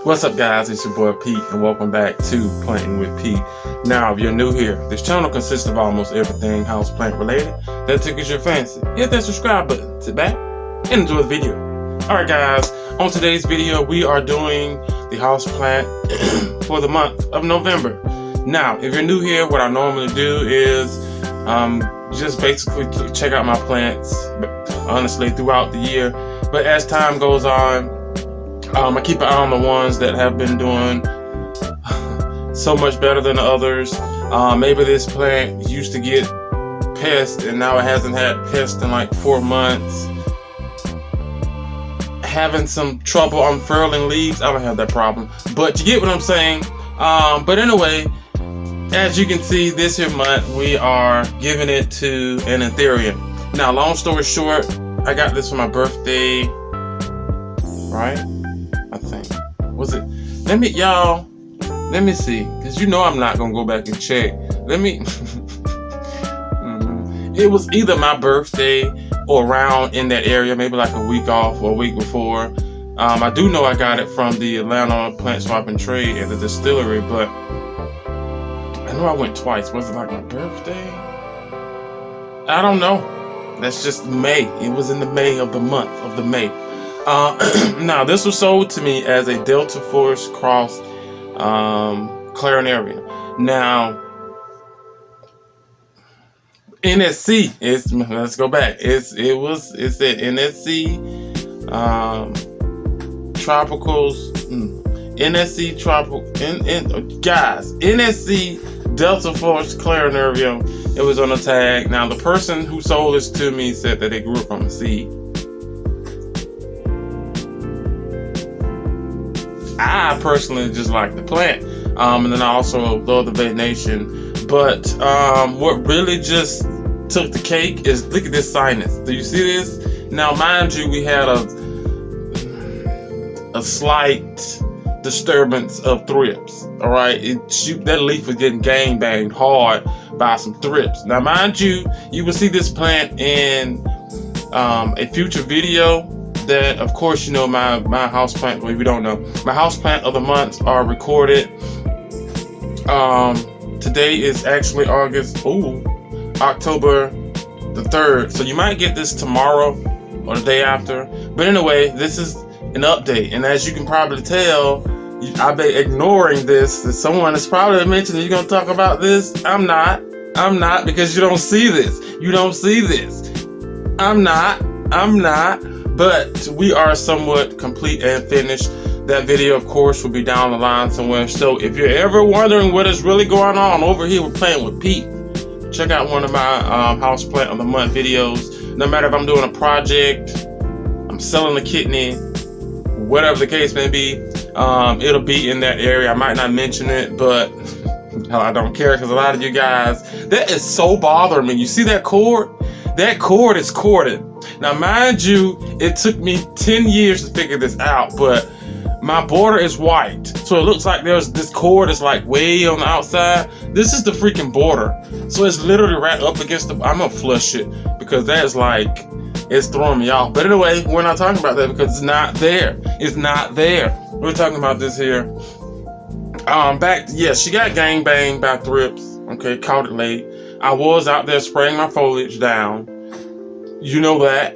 What's up, guys? It's your boy Pete, and welcome back to Planting with Pete. Now, if you're new here, this channel consists of almost everything houseplant related that tickles your fancy. Hit that subscribe button, sit back, and enjoy the video. Alright guys, on today's video, we are doing the houseplant for the month of November. Now, if you're new here, what I normally do is just basically check out my plants, honestly, throughout the year. But as time goes on, I keep an eye on the ones that have been doing so much better than the others. Maybe this plant used to get pest and now it hasn't had pest in like 4 months. Having some trouble unfurling leaves. I don't have that problem, but you get what I'm saying. But anyway, as you can see, this here month we are giving it to an Ethereum. Now, long story short, I got this for my birthday, right? I think. Was it? Let me see, because you know I'm not gonna go back and check. It was either my birthday or around in that area, maybe like a week off or a week before. I do know I got it from the Atlanta Plant Swap and Trade at the distillery, but I know I went twice. Was it like my birthday? I don't know. That's just May. It was in the May of the month of the May. Now, this was sold to me as a Delta Force cross Clarinaria. Now, NSC is, let's go back. It said NSC tropicals, NSC tropical, guys, NSC Delta Force Clarinaria. It was on the tag. Now, the person who sold this to me said that it grew from a seed. I personally just like the plant, and then I also love the venation. But what really just took the cake is, look at this sinus. Do you see this? Now, mind you, we had a slight disturbance of thrips. All right, that leaf was getting gang banged hard by some thrips. Now, mind you, you will see this plant in a future video. That, of course, you know, my houseplant, well, if you don't know, my houseplant of the months are recorded. Today is actually October the 3rd. So you might get this tomorrow or the day after. But anyway, this is an update. And as you can probably tell, I've been ignoring this. Someone has probably mentioned, you're going to talk about this. I'm not, because you don't see this. You don't see this. I'm not. But we are somewhat complete and finished. That video, of course, will be down the line somewhere. So if you're ever wondering what is really going on over here with Planting with Pete, check out one of my house plant of the month videos. No matter if I'm doing a project, I'm selling a kidney, whatever the case may be, it'll be in that area. I might not mention it, but I don't care, because a lot of you guys, that is so bothering me. You see that cord? That cord is corded. Now, mind you, it took me 10 years to figure this out, but my border is white. So it looks like this cord is like way on the outside. This is the freaking border. So it's literally right up against I'm gonna flush it, because that is like, it's throwing me off. But anyway, we're not talking about that because it's not there. It's not there. We're talking about this here. She got gang banged by thrips. Okay, caught it late. I was out there spraying my foliage down. You know that.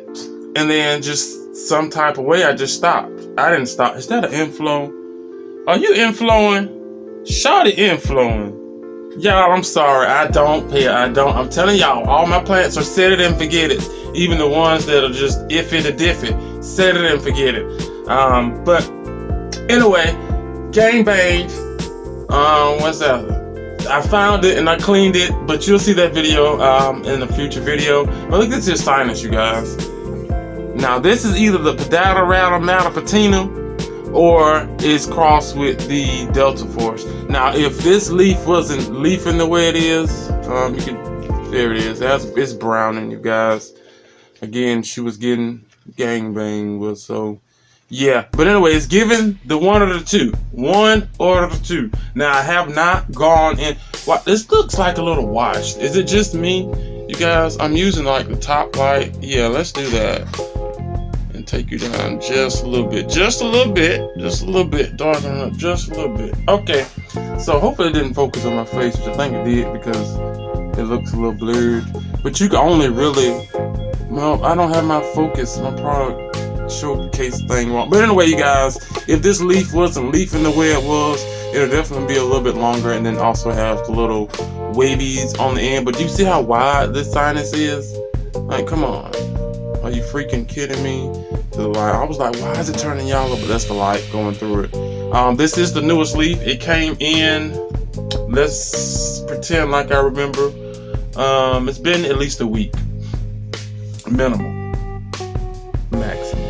And then just some type of way, I just stopped. I didn't stop. Is that an inflow? Are you inflowing? Shawty inflowing. Y'all, I'm sorry. I'm telling y'all, all my plants are set it and forget it. Even the ones that are just iffy to diffy. Set it and forget it. But anyway, gang banged. What's that? I found it and I cleaned it, but you'll see that video in a future video. But look at this sinus, you guys. Now, this is either the Podaterata Patina or it's crossed with the Delta Force. Now, if this leaf wasn't leafing the way it is, there it is. It's browning, you guys. Again, she was getting gangbanged with, so yeah. But anyway, it's given the one or the two. Now, I have not gone in. Wow, this looks like a little washed. Is it just me? You guys, I'm using like the top light. Yeah, let's do that. And take you down just a little bit, just a little bit, darken it up just a little bit. Okay, so hopefully it didn't focus on my face, which I think it did because it looks a little blurred. But you can only really, well, I don't have my focus, my product showcase thing wrong. But anyway, you guys, if this leaf wasn't leafing the way it was, it'll definitely be a little bit longer, and then also have the little wavies on the end. But do you see how wide this sinus is? Like, come on. Are you freaking kidding me? To the light. I was like, why is it turning yellow? But that's the light going through it. This is the newest leaf. It came in, let's pretend like I remember. It's been at least a week. Minimum. Maximum.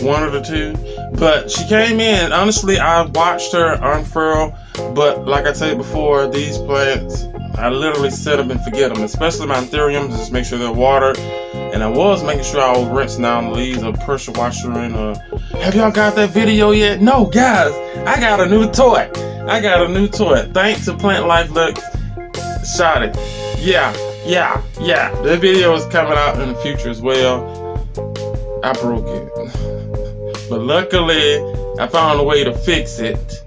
One of the two. But she came in. Honestly, I watched her unfurl. But like I said before, these plants, I literally set them and forget them, especially my anthuriums. Just make sure they're watered. And I was making sure I was rinsing down the leaves or pressure washing. Have y'all got that video yet? No, guys, I got a new toy. Thanks to Plant Life Look. Shot it. Yeah. The video is coming out in the future as well. I broke it. But luckily, I found a way to fix it.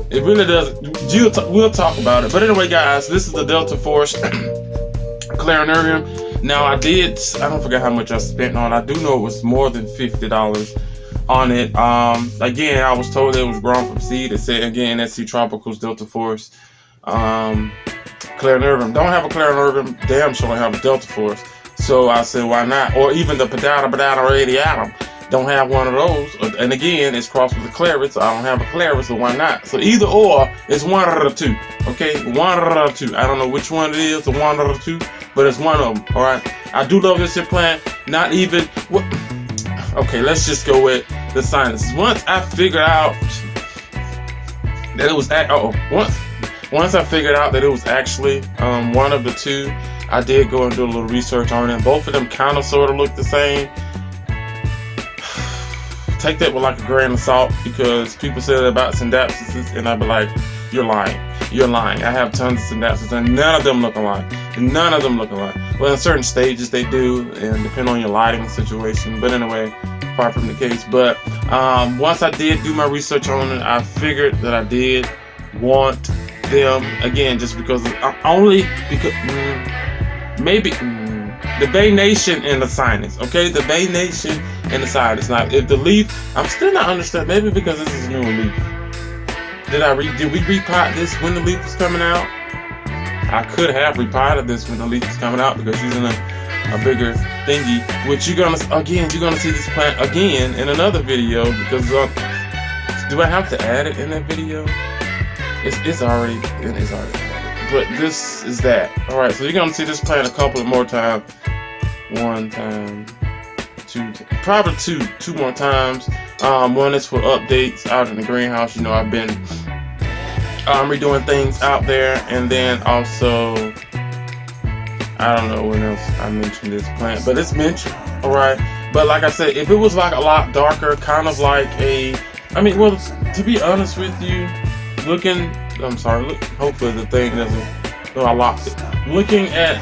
It really does. We'll talk about it. But anyway, guys, this is the Delta Force Clarinarium. Now, I don't forget how much I spent on it. I do know it was more than $50 on it. Again, I was told it was grown from seed. It said, again, SC Tropicals Delta Force Clarinarium. Don't have a Clarinarium. Damn sure I have a Delta Force. So I said, why not? Or even the Pedata Radiatum. Don't have one of those. And again, it's crossed with the Claret, so I don't have a Claret, so why not? So either or, it's one of the two. Okay? One of the two. I don't know which one it is, the one of the two, but it's one of them. Alright? I do love this here plant. Not even. Okay, let's just go with the sinuses. Once I figured out that it was. Once I figured out that it was actually one of the two, I did go and do a little research on it. And both of them kind of sort of look the same. Take that with like a grain of salt, because people say that about Synapses, and I'd be like, you're lying. I have tons of Synapses, and none of them look alike. Well, in certain stages they do, and depend on your lighting situation. But anyway, far from the case. But once I did do my research on it, I figured that I did want them, again, just because the Baination and the sinus, okay? The Baination and the sinus. Now, if the leaf, I'm still not understanding. Maybe because this is a new leaf. Did we repot this when the leaf was coming out? I could have repotted this when the leaf was coming out, because she's in a bigger thingy. Which you're gonna see this plant again in another video, because do I have to add it in that video? It's already added. But this is that. Alright, so you're gonna see this plant a couple of more times. One time, probably two more times. One is for updates out in the greenhouse. You know, I've been redoing things out there, and then also, I don't know when else I mentioned this plant, but it's mentioned. Alright, but like I said, if it was like a lot darker, kind of like well, to be honest with you, hopefully the thing doesn't, no, I locked it. Looking at,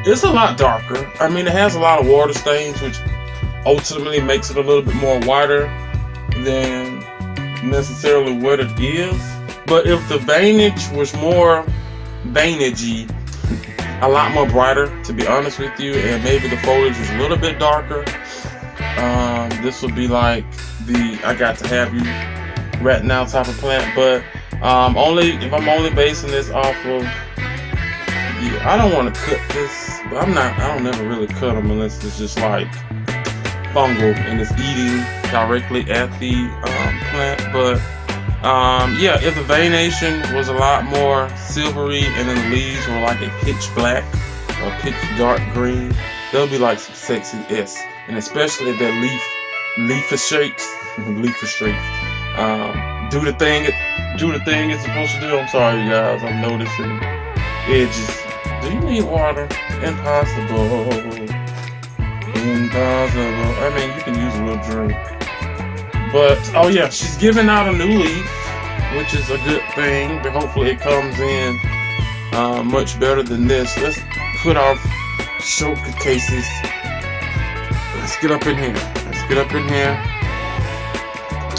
it's a lot darker. I mean, it has a lot of water stains, which ultimately makes it a little bit more whiter than necessarily what it is. But if the veinage was more veinagey, a lot more brighter, to be honest with you, and maybe the foliage was a little bit darker, this would be like the I got to have you right now type of plant. But if I'm only basing this off of, I don't want to cut this, but I don't never really cut them unless it's just like fungal and it's eating directly at the plant. But yeah, if the veination was a lot more silvery and then the leaves were like a pitch black or pitch dark green, they'll be like some sexy S. And especially if that leaf shapes do the thing it's supposed to do. I'm sorry, you guys, I'm noticing edges. Do you need water? Impossible. I mean, you can use a little drink. But, oh yeah, she's giving out a new leaf, which is a good thing. But hopefully it comes in much better than this. Let's put our showcases. Let's get up in here. Let's get up in here.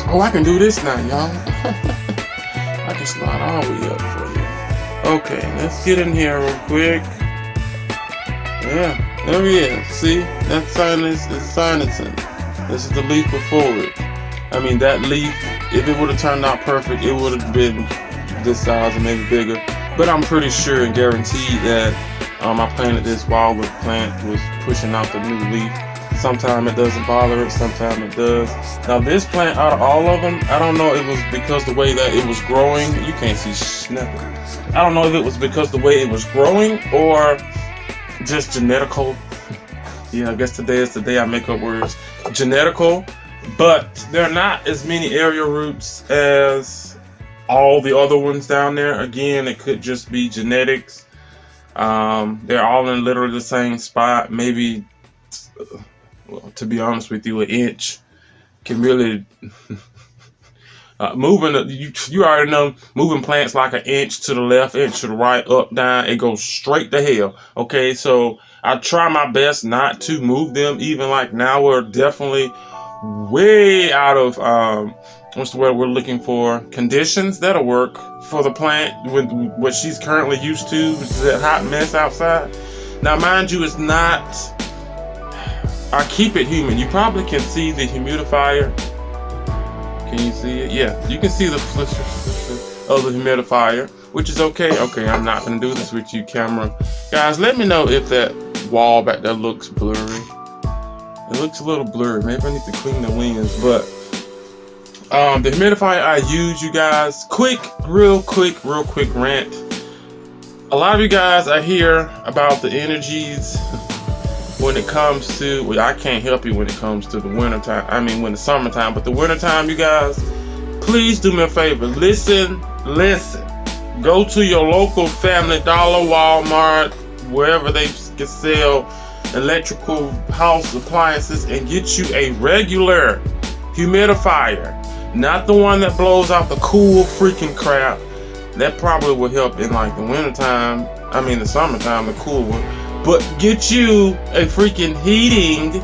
Oh, I can do this now, y'all. I can slide all the way up for you. Okay, let's get in here real quick. Yeah, there he is. See, that sinus is sinusing. This is the leaf before it. I mean, that leaf, if it would have turned out perfect, it would have been this size or maybe bigger. But I'm pretty sure and guaranteed that I planted this while the plant was pushing out the new leaf. Sometimes it doesn't bother it, sometimes it does. Now this plant, out of all of them, I don't know if it was because the way that it was growing. You can't see nothing. I don't know if it was because the way it was growing or just genetical. Yeah, I guess today is the day I make up words. Genetical, but there are not as many aerial roots as all the other ones down there. Again, it could just be genetics. They're all in literally the same spot. Maybe, well, to be honest with you, an inch can really moving. You already know, moving plants like an inch to the left, inch to the right, up, down, it goes straight to hell. Okay, so I try my best not to move them. Even like now, we're definitely way out of what's the word we're looking for? Conditions that'll work for the plant with what she's currently used to, which is that hot mess outside. Now, mind you, it's not. I keep it humid. You probably can see the humidifier. Can you see it? Yeah, you can see the flicker of the humidifier, which is okay. Okay, I'm not gonna do this with you, camera. Guys, let me know if that wall back there looks blurry. It looks a little blurry. Maybe I need to clean the wings, but the humidifier I use, you guys, real quick rant. A lot of you guys, I hear about the energies when it comes to, well, I can't help you when it comes to the winter time. I mean, when the summertime, but the winter time, you guys, please do me a favor. Listen. Go to your local Family Dollar, Walmart, wherever they can sell electrical house appliances, and get you a regular humidifier, not the one that blows out the cool freaking crap. That probably will help in like the winter time. I mean, the summertime, the cool one. But get you a freaking heating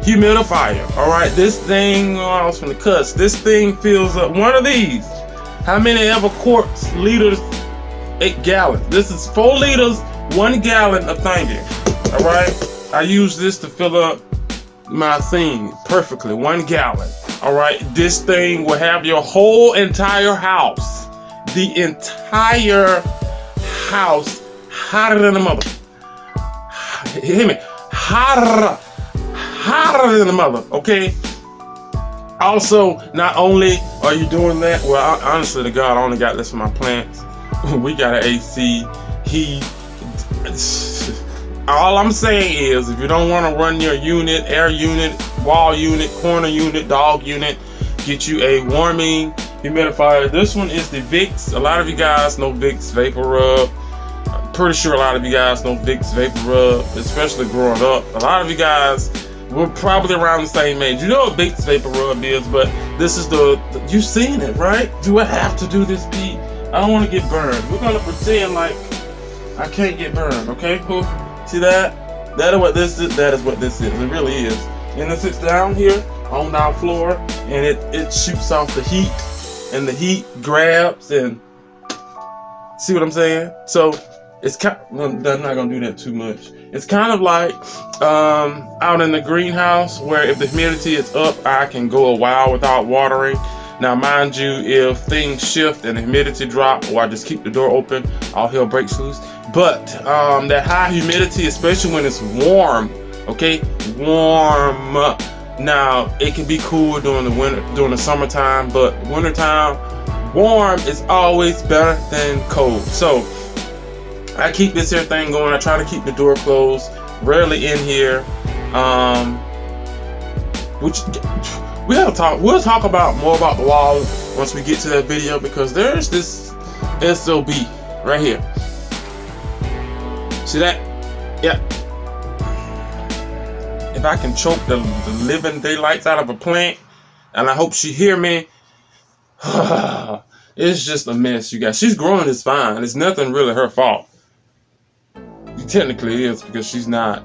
humidifier. All right, this thing, I was from the cuss. This thing fills up one of these. How many ever quarts, liters, 8 gallons? This is 4 liters, 1 gallon of thingy. All right, I use this to fill up my thing perfectly. 1 gallon. All right, this thing will have your whole entire house, the entire house, hotter than a mother. Hear me? Hotter than the mother, okay? Also, not only are you doing that, well, honestly to God, I only got this for my plants. We got an AC, heat. All I'm saying is, if you don't want to run your unit, air unit, wall unit, corner unit, dog unit, get you a warming humidifier. This one is the Vicks. A lot of you guys know Vicks Vapor Rub. Pretty sure a lot of you guys know Vicks Vapor Rub, especially growing up. A lot of you guys were probably around the same age. You know what Vicks Vapor Rub is, but this is you've seen it, right? Do I have to do this, Pete? I don't want to get burned. We're going to pretend like I can't get burned, okay? Cool. See that? That is what this is. That is what this is. It really is. And it sits down here on our floor, and it shoots off the heat, and the heat grabs and see what I'm saying? So it's kind of, I'm not gonna do that too much. It's kind of like out in the greenhouse where if the humidity is up, I can go a while without watering. Now, mind you, if things shift and the humidity drop, or I just keep the door open, all hell breaks loose. But that high humidity, especially when it's warm, okay, warm. Now, it can be cool during the winter, during the summertime, but wintertime, warm is always better than cold. So I keep this here thing going. I try to keep the door closed, rarely in here. Which we'll talk about more about the wall once we get to that video, because there's this SOB right here. See that? Yeah. If I can choke the living daylights out of a plant, and I hope she hear me, it's just a mess, you guys. She's growing just fine. It's nothing really her fault. technically it is because she's not.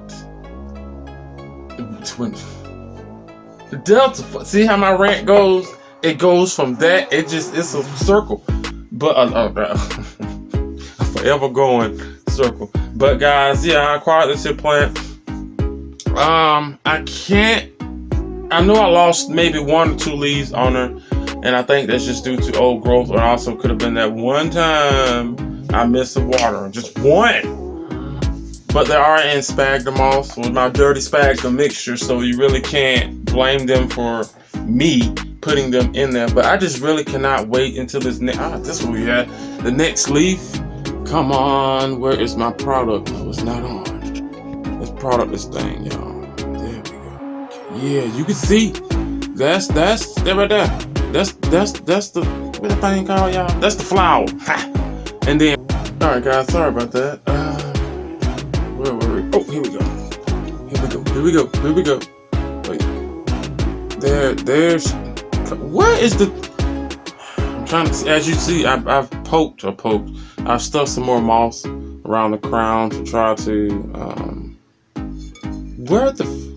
The delta. See how my rant goes? It goes from that. It's a circle, but a forever going circle. But guys, yeah, I acquired this here plant. I can't. I know I lost maybe 1 or 2 leaves on her, and I think that's just due to old growth, or it also could have been that one time I missed the water, just one. But they are in sphagnum moss with my dirty sphagnum mixture, so you really can't blame them for me putting them in there. But I just really cannot wait until this next. This one we had the next leaf. Come on, where is my product? Oh, it's not on. Let's product this thing, y'all. There we go. Yeah, you can see. That's that right there. That's the what the thing called, y'all? That's the flower. Ha! And then, all right, guys, sorry about that. Where were we? Oh, here we go. Here we go. Wait. There's. What is the? I'm trying to see. As you see, I've poked. I've stuffed some more moss around the crown to try to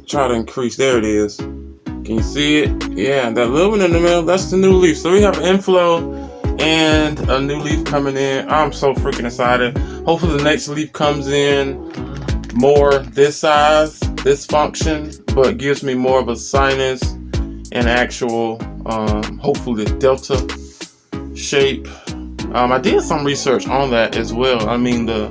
try to increase. There it is. Can you see it? Yeah, that little one in the middle, that's the new leaf. So we have an inflow and a new leaf coming in. I'm so freaking excited. Hopefully the next leaf comes in more this size, this function, but gives me more of a sinus and actual, hopefully delta shape. I did some research on that as well. I mean, the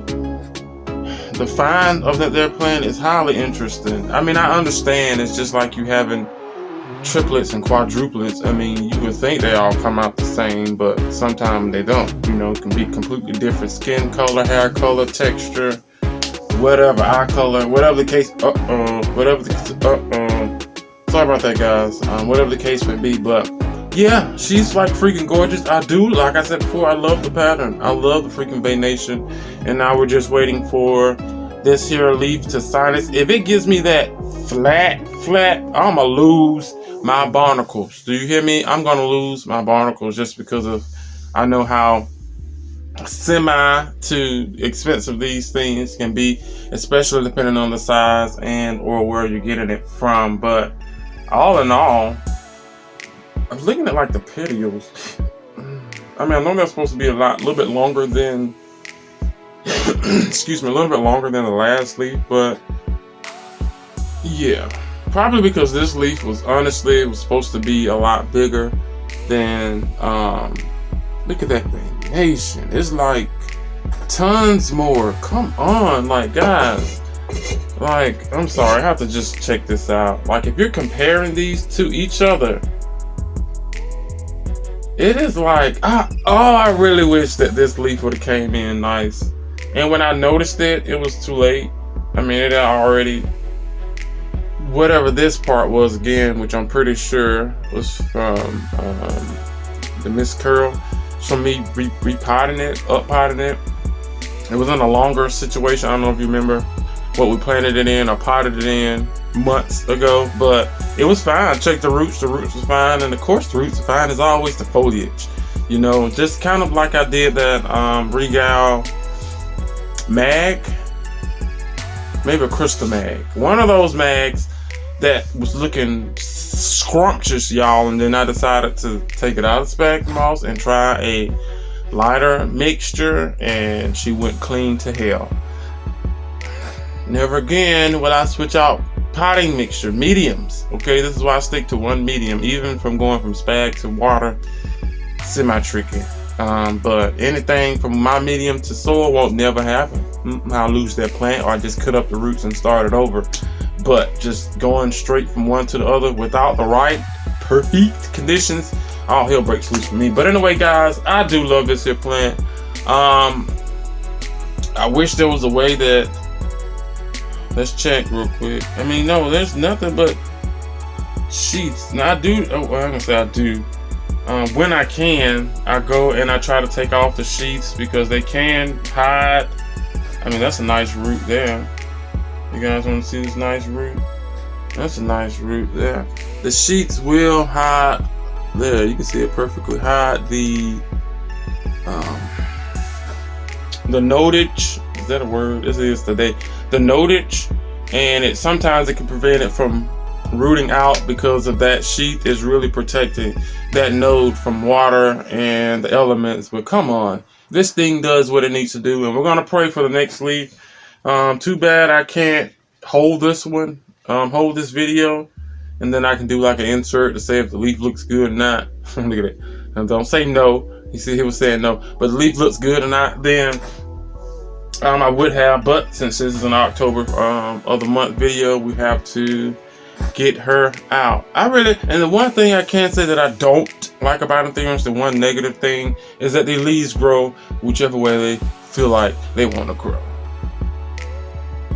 find of that their plant is highly interesting. I mean, I understand it's just like you having triplets and quadruplets. I mean, you would think they all come out the same, but sometimes they don't. You know, it can be completely different skin color, hair color, texture, whatever, eye color, whatever the case. Sorry about that, guys. Whatever the case may be, but yeah, she's like freaking gorgeous. I do, like I said before, I love the pattern. I love the freaking Venation, and now we're just waiting for this here leaf to sinus. If it gives me that flat, I'ma lose my barnacles. Do you hear me? I'm gonna lose my barnacles just because of, I know how semi to expensive these things can be, especially depending on the size and or where you're getting it from. But all in all, I'm looking at like the petioles. I mean, I know they're supposed to be a little bit longer than excuse me, a little bit longer than the last leaf, but yeah, probably because this leaf was supposed to be a lot bigger than look at that Venation. It's like tons more. Come on, like guys, like I'm sorry, I have to just check this out. Like if you're comparing these to each other, it is like I really wish that this leaf would have came in nice. And when I noticed it, it was too late. I mean, it had already, whatever this part was again, which I'm pretty sure was from the Miss Curl, from me repotting it, uppotting it. It was in a longer situation. I don't know if you remember what we planted it in or potted it in months ago, but it was fine. Check the roots. The roots was fine, and of course the roots are fine. As always, the foliage. You know, just kind of like I did that Regal mag, maybe a crystal mag, one of those mags that was looking scrumptious, y'all, and then I decided to take it out of sphagnum moss and try a lighter mixture, and she went clean to hell. Never again will I switch out potting mixture mediums. Okay, this is why I stick to one medium, even from going from spag to water. Semi-tricky. But anything from my medium to soil won't never happen. I'll lose that plant, or I just cut up the roots and start it over. But just going straight from one to the other without the right perfect conditions, all hell breaks loose for me. But anyway, guys, I do love this here plant. I wish there was a way that, let's check real quick. I mean, no, there's nothing but sheets. Now I do, I'm gonna say I do. When I can, I go and I try to take off the sheets because they can hide. I mean, that's a nice root there. You guys want to see this nice root? That's a nice root there. The sheets will hide. There, you can see it perfectly. Hide the nodage Is that a word? This is the nodage, and sometimes it can prevent it from rooting out because of that sheath is really protecting that node from water and the elements. But come on, this thing does what it needs to do, and we're gonna pray for the next leaf. Too bad I can't hold this one, hold this video, and then I can do like an insert to say if the leaf looks good or not. Look at it. And don't say no. You see, he was saying no, but the leaf looks good or not. Then I would have, but since this is an October of the month video, we have to get her out. And the one thing I can say that I don't like about anthuriums, the one negative thing, is that the leaves grow whichever way they feel like they want to grow.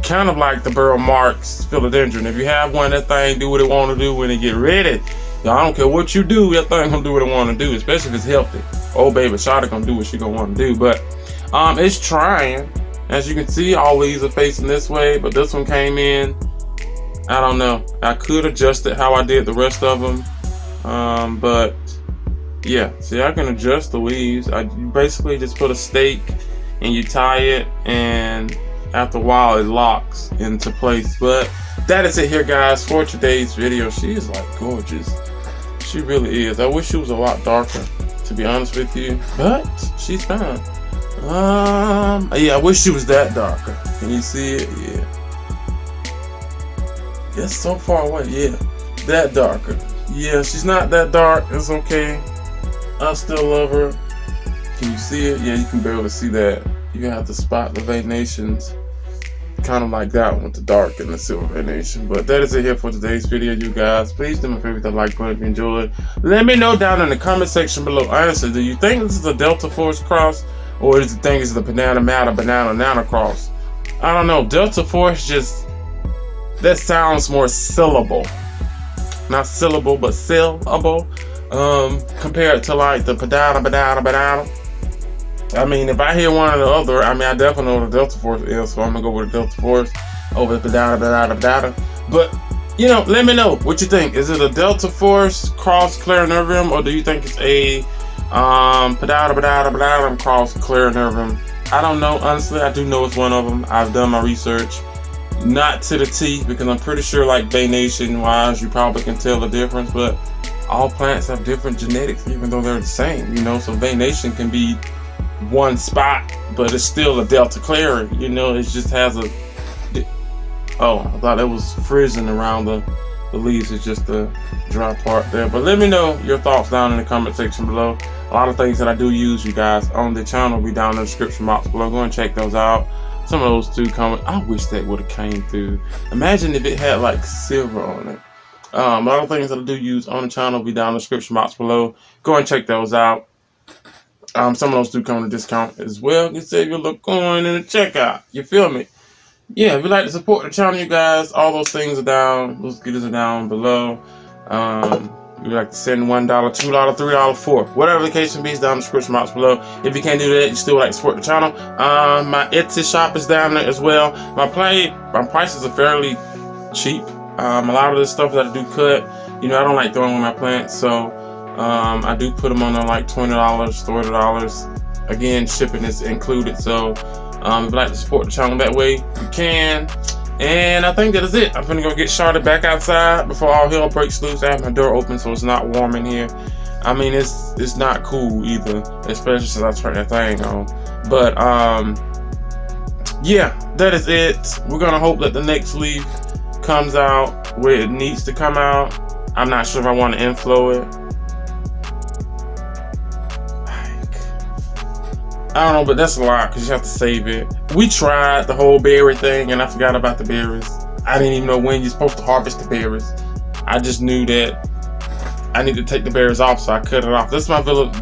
Kind of like the burl marks philodendron. If you have one, that thing do what it want to do when it get ready. I don't care what you do, that thing gonna do what it want to do, especially if it's healthy. Oh baby, Shawty gonna do what she gonna want to do. But it's trying. As you can see, all leaves are facing this way, but this one came in. I don't know. I could adjust it how I did the rest of them, but yeah. See, I can adjust the leaves. You basically just put a stake and you tie it, and after a while it locks into place. But that is it here, guys, for today's video. She is like gorgeous. She really is. I wish she was a lot darker, to be honest with you, but she's fine. Yeah, I wish she was that darker. Can you see it? Yeah. It's so far away. Yeah, that darker. Yeah, she's not that dark. It's okay. I still love her. Can you see it? Yeah, you can barely see that. You have to spot the veinations. Kind of like that one with the dark and the silver veination. But that is it here for today's video, you guys. Please do me a favor, hit the like button if you enjoyed. Let me know down in the comment section below. Honestly, do you think this is a Delta Force cross, or do you think it's the banana nana cross? I don't know. Delta Force just, that sounds more syllable. Not syllable, but syllable. Compared to like the banana. I mean, if I hear one or the other, I mean, I definitely know what the Delta Force is, so I'm gonna go with the Delta Force over the banana. But you know, let me know what you think. Is it a Delta Force cross clarinervium, or do you think it's a cross clarinervium? I don't know, honestly. I do know it's one of them. I've done my research, not to the T, because I'm pretty sure, like veination wise, you probably can tell the difference. But all plants have different genetics, even though they're the same, you know. So veination can be one spot, but it's still a Delta Clary, you know. It just has a, oh, I thought it was frizzing around the leaves. It's just the dry part there. But let me know your thoughts down in the comment section below. A lot of things that I do use, you guys, on the channel will be down in the description box below. Go and check those out. Some of those two comments, I wish that would have came through. Imagine if it had like silver on it. A lot of things that I do use on the channel will be down in the description box below. Go and check those out. Some of those do come with a discount as well. You save your little coin in the checkout. You feel me? Yeah, if you'd like to support the channel, you guys, all those things are down. Those goodies are down below. If you'd like to send $1, $2, $3, $4, whatever the case may be, is down in the description box below. If you can't do that, you still like to support the channel. My Etsy shop is down there as well. My prices are fairly cheap. A lot of this stuff that I do cut, you know, I don't like throwing away my plants, so I do put them on like $20, $30. Again, shipping is included. So if you'd like to support the channel that way, you can. And I think that is it. I'm gonna go get Shawty back outside before all hell breaks loose. I have my door open so it's not warm in here. I mean, it's not cool either, especially since I turned that thing on. But yeah, that is it. We're gonna hope that the next leaf comes out where it needs to come out. I'm not sure if I want to inflow it. I don't know, but that's a lot because you have to save it. We tried the whole berry thing and I forgot about the berries. I didn't even know when you're supposed to harvest the berries. I just knew that I need to take the berries off, so I cut it off. This is my Anthurium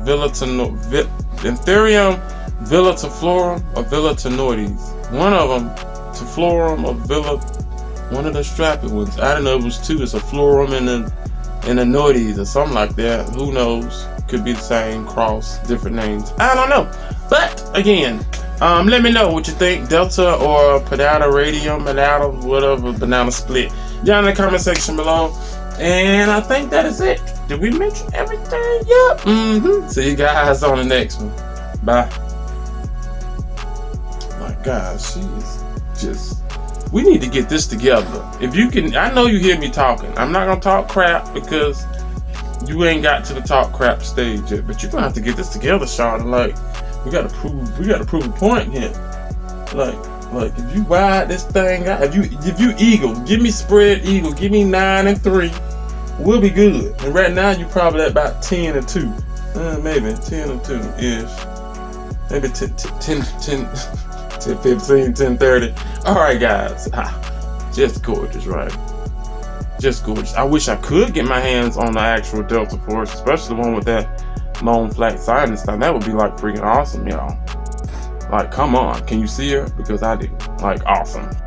Villiflorum or Villitanoides. One of them, Tiflorum or one of the strappy ones. I didn't know it was two. It's a florum and a noides or something like that. Who knows? Could be the same cross, different names. I don't know. But again, let me know what you think. Delta or Banana Radium, Banana, whatever, banana split. Down in the comment section below. And I think that is it. Did we mention everything? Yep. See you guys on the next one. Bye. Guys, she is just, we need to get this together. If you can, I know you hear me talking. I'm not gonna talk crap because you ain't got to the talk crap stage yet, but you're gonna have to get this together, Charlotte. Like, we gotta prove a point here. Like if you wide this thing out, if you eagle, give me spread eagle, give me 9 and 3, we'll be good. And right now you probably at about 10 and 2, maybe 10 and 2 ish, maybe 10, 15, 10, 30. All right, guys, just gorgeous, right? Just gorgeous. I wish I could get my hands on the actual Delta Force, especially the one with that long flat side and stuff. That would be like freaking awesome, y'all. Like, come on, can you see her? Because I do. Like, awesome.